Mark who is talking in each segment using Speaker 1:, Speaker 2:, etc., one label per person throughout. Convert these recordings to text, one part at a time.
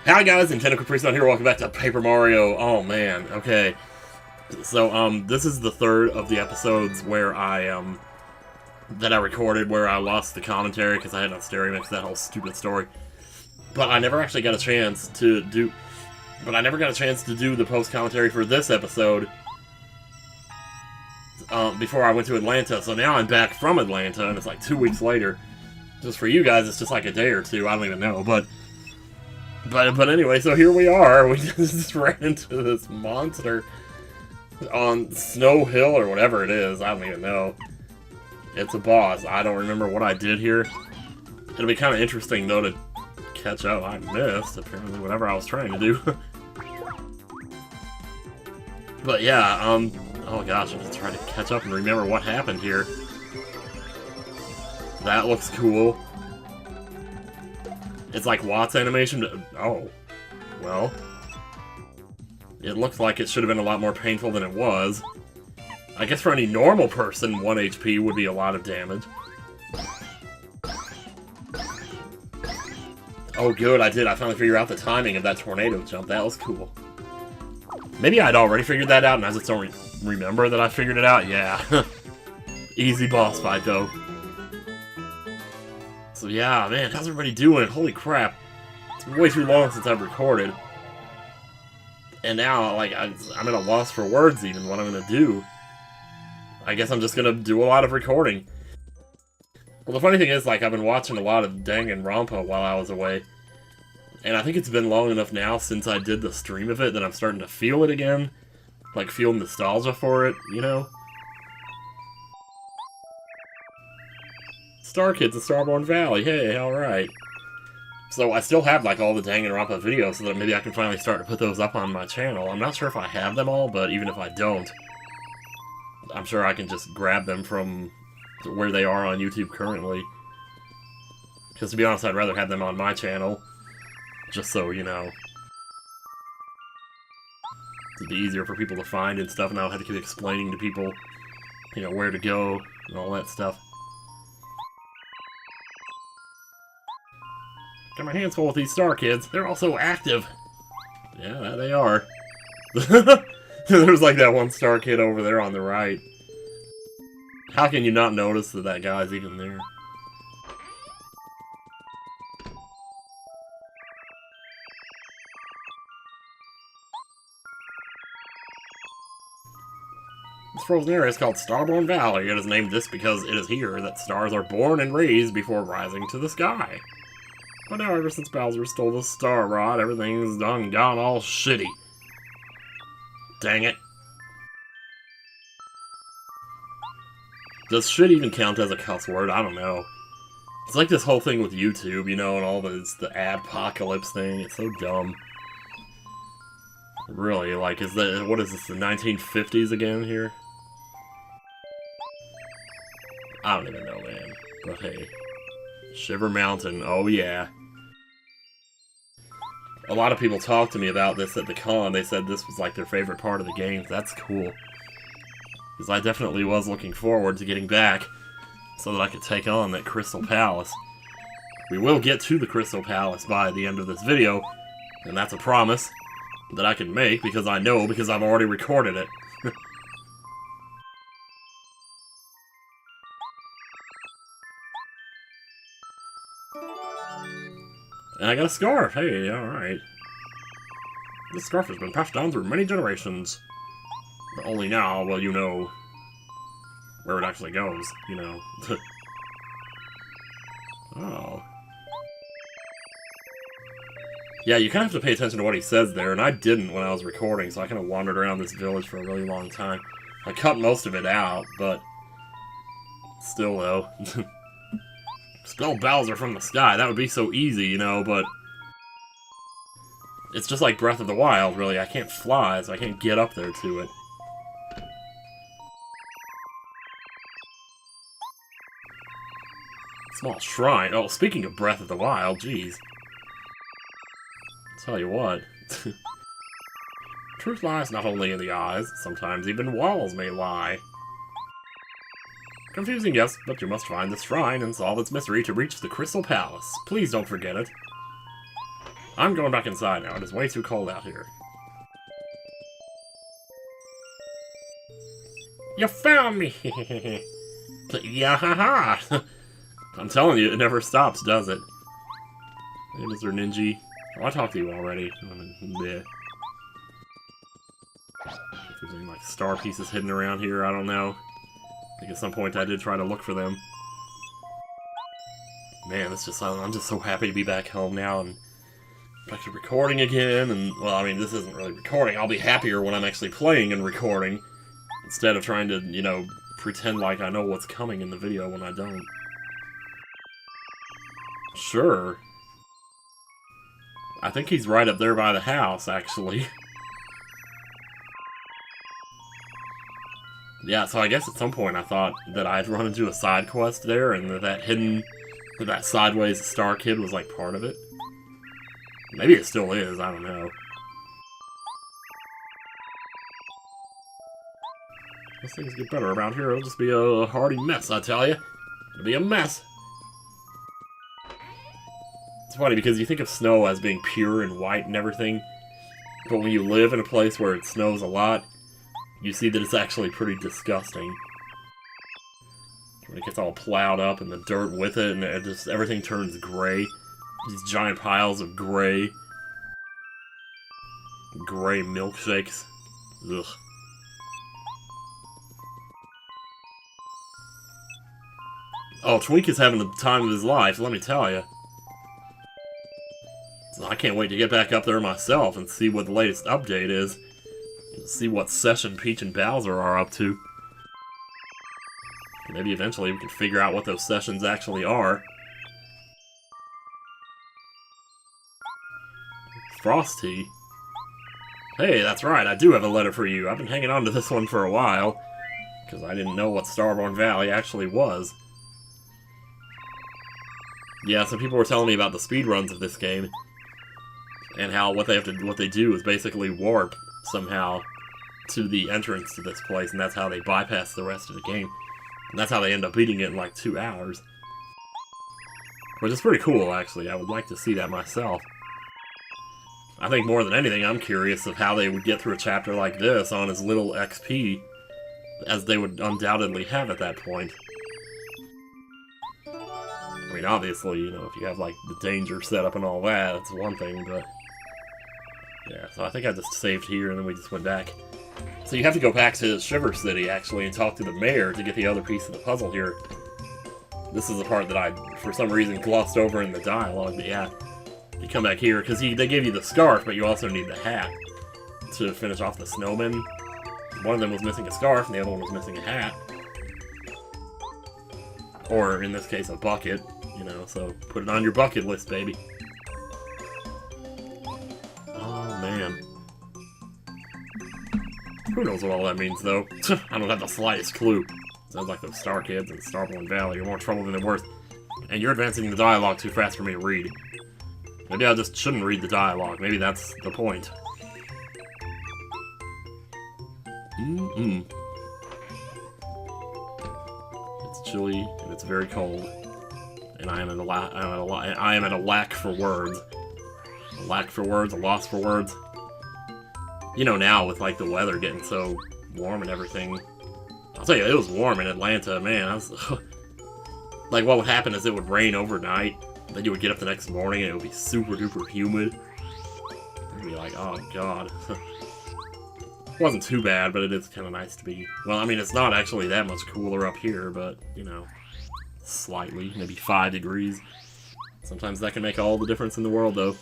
Speaker 1: Hi guys, NintendoCapriSun here, welcome back to Paper Mario. Oh man, okay. So, this is the third of the episodes where that I recorded where I lost the commentary because I had no stereo mix, that whole stupid story. But I never actually got a chance to do... the post-commentary for this episode before I went to Atlanta, so now I'm back from Atlanta, and it's like 2 weeks later. Just for you guys, it's just like a day or two, I don't even know, But anyway, so here we are. We just ran into this monster on Snow Hill or whatever it is. I don't even know. It's a boss. I don't remember what I did here. It'll be kind of interesting, though, to catch up. I missed, apparently, whatever I was trying to do. But yeah, oh gosh, I'm just trying to catch up and remember what happened here. That looks cool. It's like Watt's animation. Oh, well. It looks like it should have been a lot more painful than it was. I guess for any normal person, 1 HP would be a lot of damage. Oh good, I did. I finally figured out the timing of that tornado jump. That was cool. Maybe I'd already figured that out and I just don't remember that I figured it out. Yeah. Easy boss fight, though. So yeah, man, how's everybody doing? Holy crap. It's been way too long since I've recorded. And now, like, I'm at a loss for words even, what I'm gonna do. I guess I'm just gonna do a lot of recording. Well, the funny thing is, like, I've been watching a lot of Danganronpa while I was away. And I think it's been long enough now since I did the stream of it that I'm starting to feel it again. Like, feel nostalgia for it, you know? Star Kids of Starborn Valley, hey, alright. So I still have, like, all the Danganronpa videos so that maybe I can finally start to put those up on my channel. I'm not sure if I have them all, but even if I don't, I'm sure I can just grab them from where they are on YouTube currently. Because to be honest, I'd rather have them on my channel, just so, you know, it'd be easier for people to find and stuff, and I don't have to keep explaining to people, you know, where to go and all that stuff. Got my hands full with these Star Kids. They're all so active. Yeah, they are. There's like that one Star Kid over there on the right. How can you not notice that that guy's even there? This frozen area is called Starborn Valley. It is named this because it is here that stars are born and raised before rising to the sky. But now, ever since Bowser stole the Star Rod, everything's gone all shitty. Dang it. Does shit even count as a cuss word? I don't know. It's like this whole thing with YouTube, you know, and all the adpocalypse thing. It's so dumb. Really, like, what is this, the 1950s again here? I don't even know, man. But hey. Shiver Mountain, oh yeah. A lot of people talked to me about this at the con. They said this was like their favorite part of the game. That's cool. Because I definitely was looking forward to getting back so that I could take on that Crystal Palace. We will get to the Crystal Palace by the end of this video, and that's a promise that I can make because I know because I've already recorded it. And I got a scarf. Hey, alright. This scarf has been passed down through many generations. But only now will you know where it actually goes, you know. Oh. Yeah, you kind of have to pay attention to what he says there, and I didn't when I was recording, so I kind of wandered around this village for a really long time. I cut most of it out, but still, though. Spell Bowser from the sky, that would be so easy, you know, but it's just like Breath of the Wild, really. I can't fly, so I can't get up there to it. Small shrine. Oh, speaking of Breath of the Wild, jeez. Tell you what. Truth lies not only in the eyes, sometimes even walls may lie. Confusing, yes, but you must find this shrine and solve its mystery to reach the Crystal Palace. Please don't forget it. I'm going back inside now. It is way too cold out here. You found me! Yeah, haha! I'm telling you, it never stops, does it? Hey, Mr. Ninja. Oh, I talked to you already. Yeah. If there's any, like, star pieces hidden around here, I don't know. I think at some point I did try to look for them. Man, it's just, I'm just so happy to be back home now and back to recording again. And, well, I mean, this isn't really recording. I'll be happier when I'm actually playing and recording, instead of trying to, you know, pretend like I know what's coming in the video when I don't. Sure. I think he's right up there by the house, actually. Yeah, so I guess at some point I thought that I'd run into a side quest there, and that sideways star kid was like part of it. Maybe it still is, I don't know. As things get better around here, it'll just be a hearty mess, I tell you. It'll be a mess. It's funny because you think of snow as being pure and white and everything, but when you live in a place where it snows a lot, you see that it's actually pretty disgusting. When it gets all plowed up and the dirt with it, and it just everything turns gray. These giant piles of gray milkshakes. Ugh. Oh, Twink is having the time of his life, let me tell you. So I can't wait to get back up there myself and see what the latest update is. See what session Peach and Bowser are up to. Maybe eventually we can figure out what those sessions actually are. Frosty? Hey, that's right, I do have a letter for you. I've been hanging on to this one for a while, because I didn't know what Starborn Valley actually was. Yeah, some people were telling me about the speedruns of this game, and how what they do is basically warp somehow to the entrance to this place, and that's how they bypass the rest of the game. And that's how they end up beating it in like 2 hours. Which is pretty cool, actually. I would like to see that myself. I think more than anything, I'm curious of how they would get through a chapter like this on as little XP as they would undoubtedly have at that point. I mean, obviously, you know, if you have, like, the danger set up and all that, that's one thing, but... yeah, so I think I just saved here, and then we just went back. So you have to go back to Shiver City, actually, and talk to the mayor to get the other piece of the puzzle here. This is the part that I, for some reason, glossed over in the dialogue, but yeah. You come back here, because they gave you the scarf, but you also need the hat to finish off the snowman. One of them was missing a scarf, and the other one was missing a hat. Or, in this case, a bucket, you know, so put it on your bucket list, baby. Oh, man. Who knows what all that means, though? I don't have the slightest clue. Sounds like those Star Kids in Starborn Valley are more trouble than they're worth. And you're advancing the dialogue too fast for me to read. Maybe I just shouldn't read the dialogue. Maybe that's the point. It's chilly, and it's very cold. And I am at a lack for words. A lack for words, a loss for words. You know, now with like the weather getting so warm and everything, I'll tell you, it was warm in Atlanta, man. I was like, what would happen is it would rain overnight, then you would get up the next morning and it would be super duper humid. You'd be like, oh god. It wasn't too bad, but it is kind of nice to be. Well, I mean, it's not actually that much cooler up here, but you know, slightly, maybe 5 degrees. Sometimes that can make all the difference in the world, though.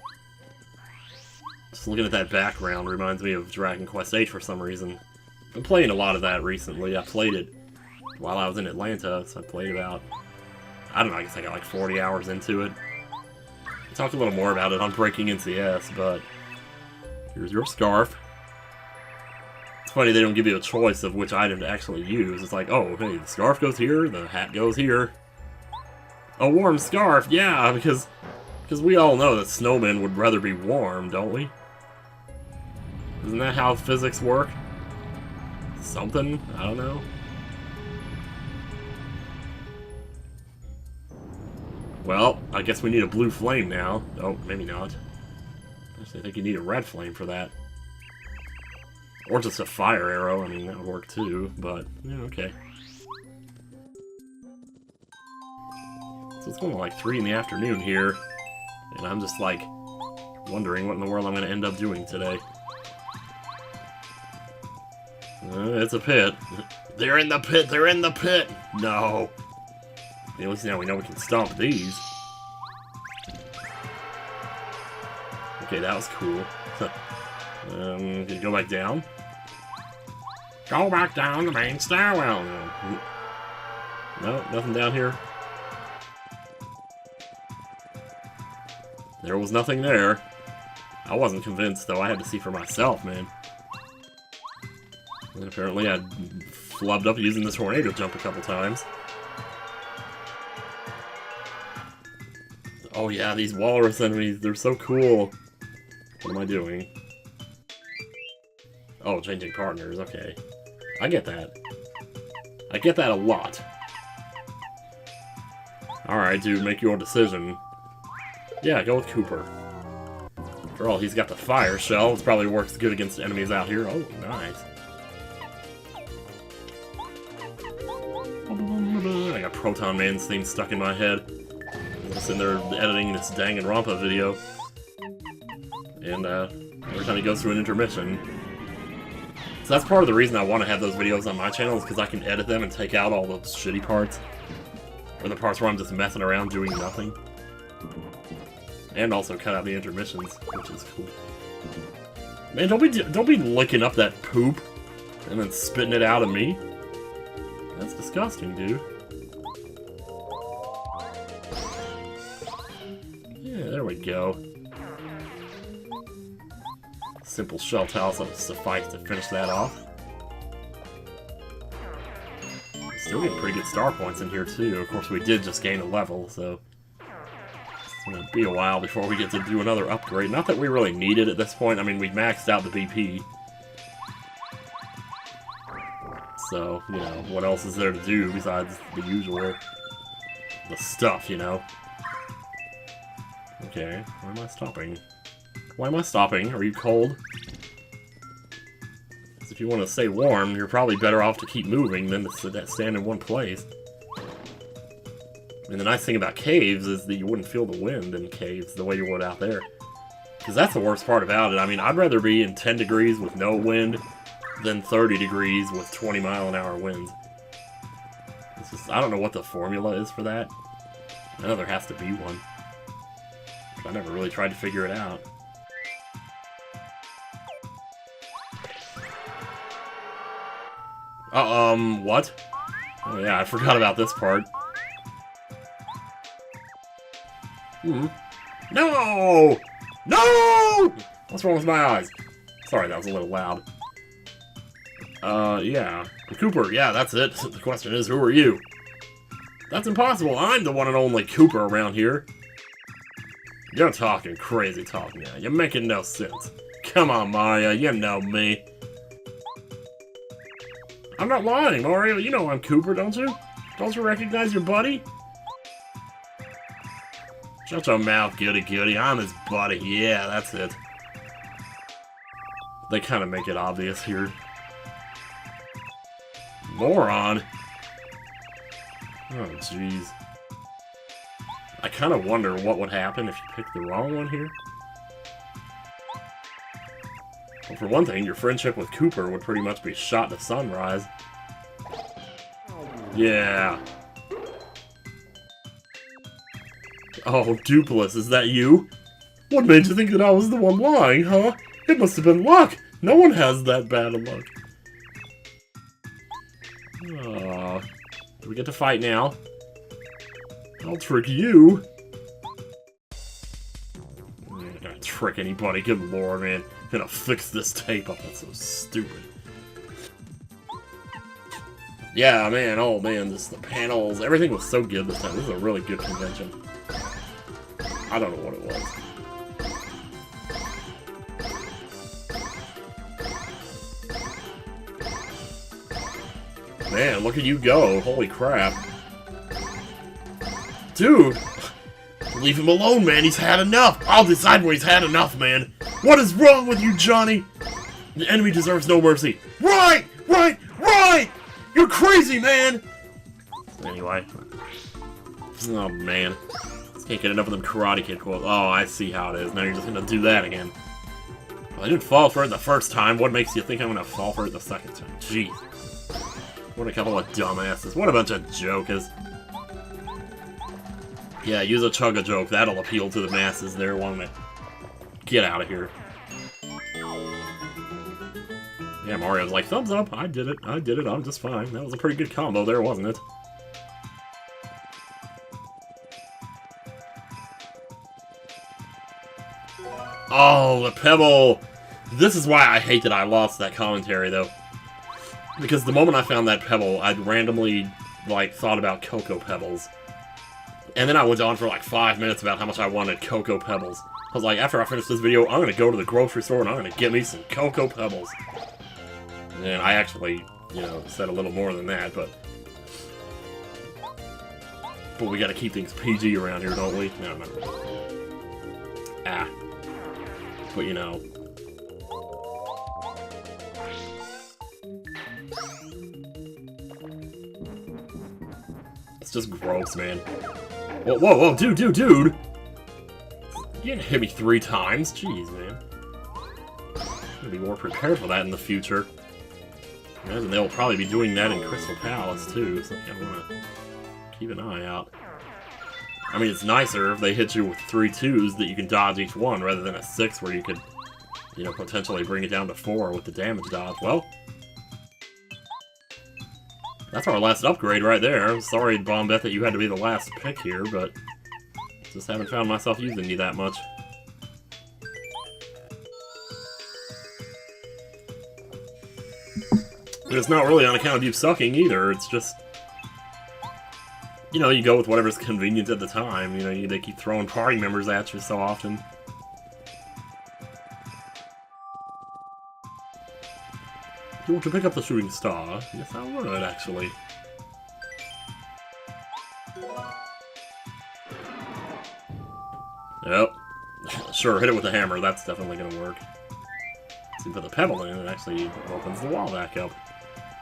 Speaker 1: Just looking at that background reminds me of Dragon Quest VIII for some reason. I've been playing a lot of that recently. I played it while I was in Atlanta, so I played about, I don't know, I guess I got like 40 hours into it. I'll talk a little more about it on Breaking NCS, but here's your scarf. It's funny they don't give you a choice of which item to actually use. It's like, oh, hey, the scarf goes here, the hat goes here. A warm scarf, yeah, because we all know that snowmen would rather be warm, don't we? Isn't that how physics work? Something? I don't know. Well, I guess we need a blue flame now. Oh, maybe not. think you need a red flame for that. Or just a fire arrow, I mean, that would work too, but, yeah, okay. So it's going to like 3 in the afternoon here, and I'm just like wondering what in the world I'm going to end up doing today. It's a pit. They're in the pit! They're in the pit! No! At least now we know we can stomp these. Okay, that was cool. Can you go back down? Go back down the main stairwell. No, nothing down here. There was nothing there. I wasn't convinced, though. I had to see for myself, man. And apparently I flubbed up using the tornado jump a couple times. Oh yeah, these walrus enemies, they're so cool. What am I doing? Oh, changing partners, okay. I get that. I get that a lot. Alright, dude, make your decision. Yeah, go with Cooper. After all, he's got the fire shell. It probably works good against enemies out here. Oh, nice. I got Proton Man's theme stuck in my head. I'm just sitting there editing this Danganronpa video. And, every time he goes through an intermission. So that's part of the reason I want to have those videos on my channel, is because I can edit them and take out all those shitty parts. Or the parts where I'm just messing around doing nothing. And also cut out the intermissions, which is cool. Man, don't be licking up that poop and then spitting it out at me. That's disgusting, dude. Yeah, there we go. Simple shell tiles will suffice to finish that off. Still getting pretty good star points in here, too. Of course, we did just gain a level, so it's going to be a while before we get to do another upgrade. Not that we really need it at this point. I mean, we maxed out the BP. So, you know, what else is there to do besides the usual, the stuff, you know? Okay, why am I stopping? Why am I stopping? Are you cold? Because if you want to stay warm, you're probably better off to keep moving than to stand in one place. And the nice thing about caves is that you wouldn't feel the wind in caves the way you would out there. Because that's the worst part about it. I mean, I'd rather be in 10 degrees with no wind than 30 degrees with 20-mile-an-hour winds. It's just, I don't know what the formula is for that. I know there has to be one. I never really tried to figure it out. What? Oh yeah, I forgot about this part. No! No! What's wrong with my eyes? Sorry, that was a little loud. Yeah. Cooper, yeah, that's it. The question is, who are you? That's impossible. I'm the one and only Cooper around here. You're talking crazy talk now. You're making no sense. Come on, Mario, you know me. I'm not lying, Mario. You know I'm Cooper, don't you? Don't you recognize your buddy? Shut your mouth, goody goody. I'm his buddy. Yeah, that's it. They kind of make it obvious here. Moron. Oh, jeez. I kind of wonder what would happen if you picked the wrong one here. Well, for one thing, your friendship with Cooper would pretty much be shot to sunrise. Yeah. Oh, Dupless, is that you? What made you think that I was the one lying, huh? It must have been luck. No one has that bad of luck. Do we get to fight now? I'll trick you. I'm not gonna trick anybody, good lord, man. I'm gonna fix this tape up, that's so stupid. Yeah, man, oh man, just the panels, everything was so good this time. This is a really good convention. I don't know what it was. Man, look at you go, holy crap. Dude! Leave him alone, man. He's had enough. I'll decide when he's had enough, man. What is wrong with you, Johnny? The enemy deserves no mercy. Right! Right! Right! You're crazy, man! Anyway. Oh, man. Just can't get enough of them Karate Kid quotes. Oh, I see how it is. Now you're just gonna do that again. Well, I didn't fall for it the first time. What makes you think I'm gonna fall for it the second time? Jeez. What a couple of dumbasses. What a bunch of jokers. Yeah, use a chug-a-joke. That'll appeal to the masses there, won't it? Get out of here. Yeah, Mario's like, thumbs up. I did it. I did it. I'm just fine. That was a pretty good combo there, wasn't it? Oh, the pebble! This is why I hate that I lost that commentary, though. Because the moment I found that pebble, I'd randomly, like, thought about Cocoa Pebbles. And then I went on for like 5 minutes about how much I wanted Cocoa Pebbles. I was like, after I finish this video, I'm gonna go to the grocery store and I'm gonna get me some Cocoa Pebbles. And I actually, you know, said a little more than that, but we gotta keep things PG around here, don't we? No. Ah. But, you know. It's just gross, man. Whoa, dude! You didn't hit me 3 times. Jeez, man. I'm gonna be more prepared for that in the future. I imagine they'll probably be doing that in Crystal Palace, too, so I wanna keep an eye out. I mean, it's nicer if they hit you with 3 2s that you can dodge each one, rather than a 6 where you could, you know, potentially bring it down to 4 with the damage dodge. Well, that's our last upgrade right there. I'm sorry, Bombette, that you had to be the last pick here, but just haven't found myself using you that much. And it's not really on account of you sucking either, it's just, you know, you go with whatever's convenient at the time. You know, they keep throwing party members at you so often. You want to pick up the shooting star? Yes, I would, actually. Yep. Sure, hit it with the hammer. That's definitely gonna work. So you put the pebble in, it actually opens the wall back up.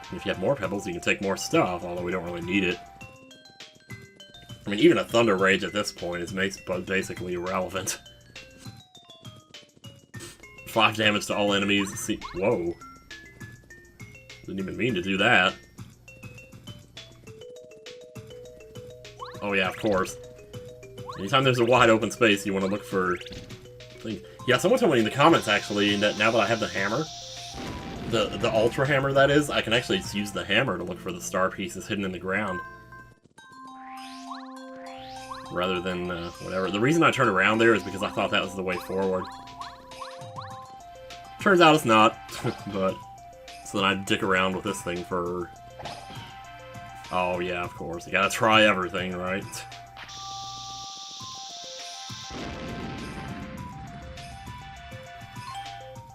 Speaker 1: And if you have more pebbles, you can take more stuff, although we don't really need it. I mean, even a Thunder Rage at this point is basically irrelevant. 5 damage to all enemies. See, whoa. Didn't even mean to do that. Oh yeah, of course. Anytime there's a wide open space, you want to look for things. Yeah, someone told me in the comments, actually, that now that I have the hammer, the Ultra Hammer, that is, I can actually just use the hammer to look for the star pieces hidden in the ground. Rather than, whatever. The reason I turned around there is because I thought that was the way forward. Turns out it's not, but... So then I dick around with this thing for... Oh yeah, of course. You gotta try everything, right?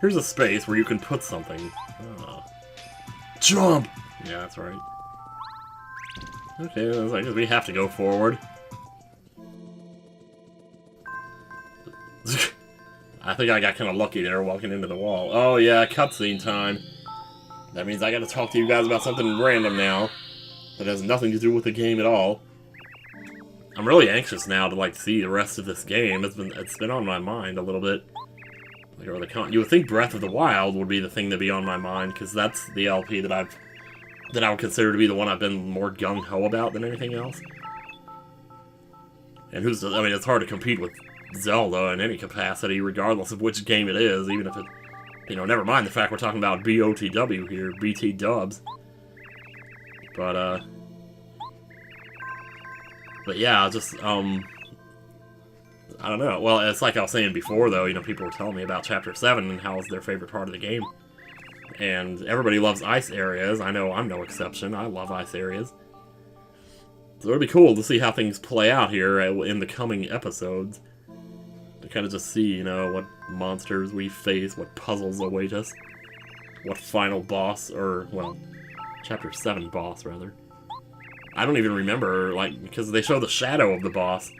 Speaker 1: Here's a space where you can put something. Jump! Yeah, that's right. Okay, I guess we have to go forward. I think I got kind of lucky there walking into the wall. Oh yeah, cutscene time. That means I gotta talk to you guys about something random now. That has nothing to do with the game at all. I'm really anxious now to, like, see the rest of this game. It's been on my mind a little bit. Like, you would think Breath of the Wild would be the thing to be on my mind, because that's the LP that I would consider to be the one I've been more gung-ho about than anything else. And I mean, it's hard to compete with Zelda in any capacity, regardless of which game it is, even if it, you know, never mind the fact we're talking about BOTW here, BT dubs. But yeah, just, I don't know. Well, it's like I was saying before, though, you know, people were telling me about Chapter 7 and how it's their favorite part of the game. And everybody loves ice areas. I know I'm no exception. I love ice areas. So it'll be cool to see how things play out here in the coming episodes. To kind of just see, you know, what monsters we face, what puzzles await us, what final boss, or, well, Chapter 7 boss, rather. I don't even remember, like, because they show the shadow of the boss.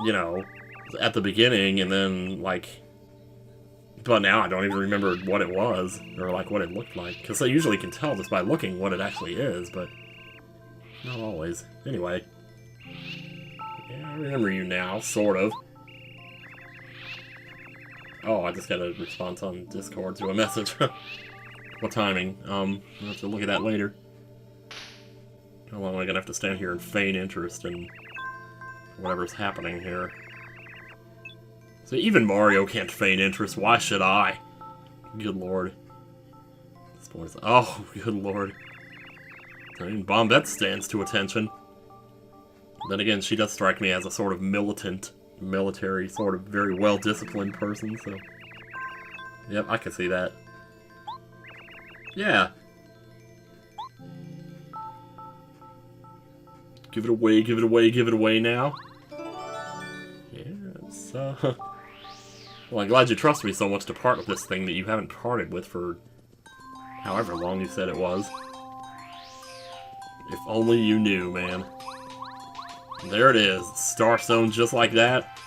Speaker 1: you know, at the beginning, and then, like... But now I don't even remember what it was, or, like, what it looked like. Because I usually can tell just by looking what it actually is, but... Not always. Anyway. Yeah, I remember you now, sort of. Oh, I just got a response on Discord to a message. What timing? I'll have to look at that later. How long am I gonna have to stand here and feign interest in whatever's happening here? So even Mario can't feign interest, why should I? Good lord. Oh, good lord. I mean, Bombette stands to attention. Then again, she does strike me as a sort of militant, military, sort of very well-disciplined person, so... Yep, I can see that. Yeah. Give it away, give it away, give it away now. Yeah, it's, Well, I'm glad you trust me so much to part with this thing that you haven't parted with for however long you said it was. If only you knew, man. There it is. Starstone just like that.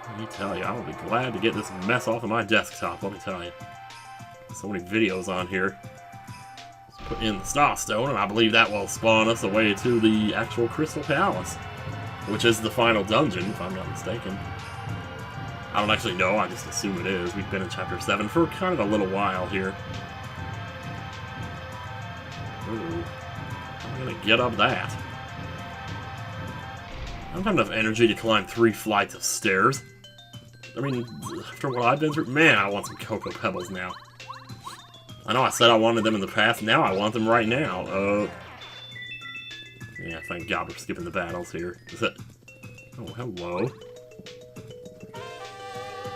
Speaker 1: Let me tell you, I will be glad to get this mess off of my desktop, let me tell you. So many videos on here. Let's put in the Starstone, and I believe that will spawn us away to the actual Crystal Palace. Which is the final dungeon, if I'm not mistaken. I don't actually know, I just assume it is. We've been in Chapter 7 for kind of a little while here. Ooh. I'm gonna get up that. I don't have enough energy to climb 3 flights of stairs. I mean, after what I've been through, man, I want some Cocoa Pebbles now. I know I said I wanted them in the past, now I want them right now. Yeah, thank God we're skipping the battles here. Is it? Oh, hello.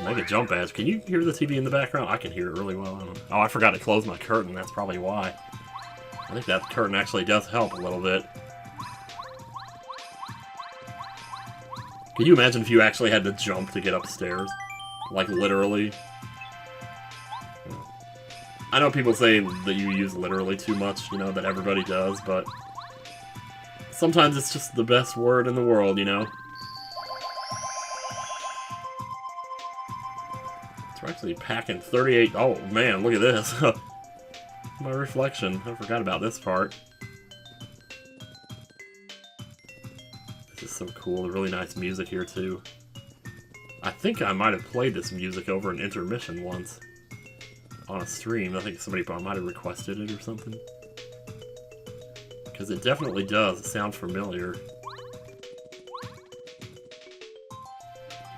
Speaker 1: Mega Jump Badge. Can you hear the TV in the background? I can hear it really well. I don't know. Oh, I forgot to close my curtain, that's probably why. I think that curtain actually does help a little bit. Can you imagine if you actually had to jump to get upstairs? Like, literally? I know people say that you use literally too much, you know, that everybody does, but... sometimes it's just the best word in the world, you know? We're actually packing 38... Oh, man, look at this. My reflection. I forgot about this part. This is so cool. The really nice music here, too. I think I might have played this music over an intermission once. On a stream. I think somebody might have requested it or something. Because it definitely does. It sounds familiar.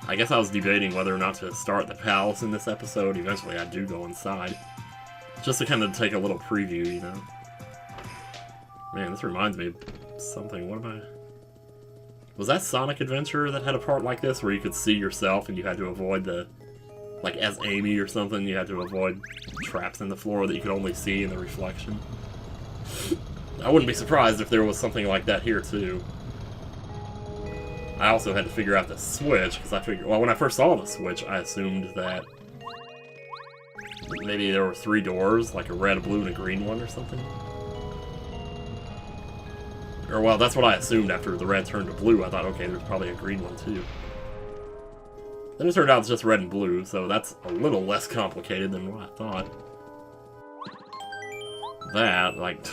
Speaker 1: I guess I was debating whether or not to start the palace in this episode. Eventually I do go inside. Just to kind of take a little preview, you know. Man, this reminds me of something. What am I... Was that Sonic Adventure that had a part like this, where you could see yourself and you had to avoid the... Like, as Amy or something, you had to avoid traps in the floor that you could only see in the reflection? I wouldn't be surprised if there was something like that here, too. I also had to figure out the switch, because I figured... Well, when I first saw the switch, I assumed that... maybe there were 3 doors, like a red, a blue, and a green one or something. Or, well, that's what I assumed after the red turned to blue. I thought, okay, there's probably a green one, too. Then it turned out it's just red and blue, so that's a little less complicated than what I thought. That, like,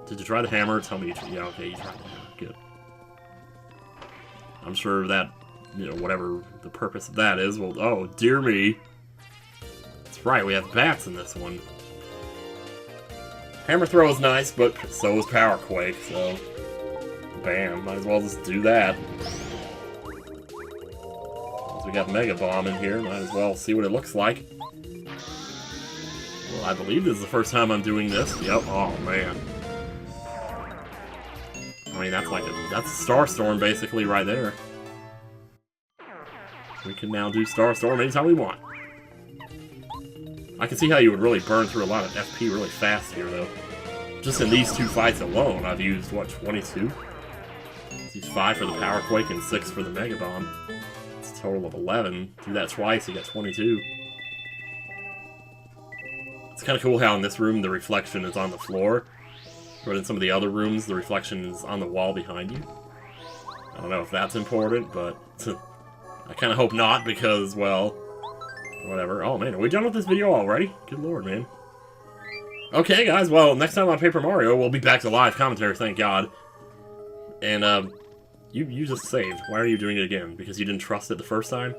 Speaker 1: Did you try the hammer? Tell me you tried. Yeah, okay, you tried the hammer. Good. I'm sure that, you know, whatever the purpose of that is, well, oh, dear me. That's right, we have bats in this one. Hammer throw is nice, but so is Power Quake, so... Bam, might as well just do that. Since we got Mega Bomb in here, might as well see what it looks like. Well, I believe this is the first time I'm doing this. Yep, oh man. I mean, that's like that's a Starstorm basically right there. We can now do Starstorm anytime we want. I can see how you would really burn through a lot of FP really fast here, though. Just in these 2 fights alone, I've used, what, 22? I've used 5 for the Power Quake and 6 for the Mega Bomb. It's a total of 11. Do that twice, you got 22. It's kind of cool how in this room the reflection is on the floor, but in some of the other rooms the reflection is on the wall behind you. I don't know if that's important, but I kind of hope not, because, well, whatever. Oh man, are we done with this video already? Good lord, man. Okay, guys, well, next time on Paper Mario, we'll be back to live commentary, thank God. And, you just saved. Why are you doing it again? Because you didn't trust it the first time?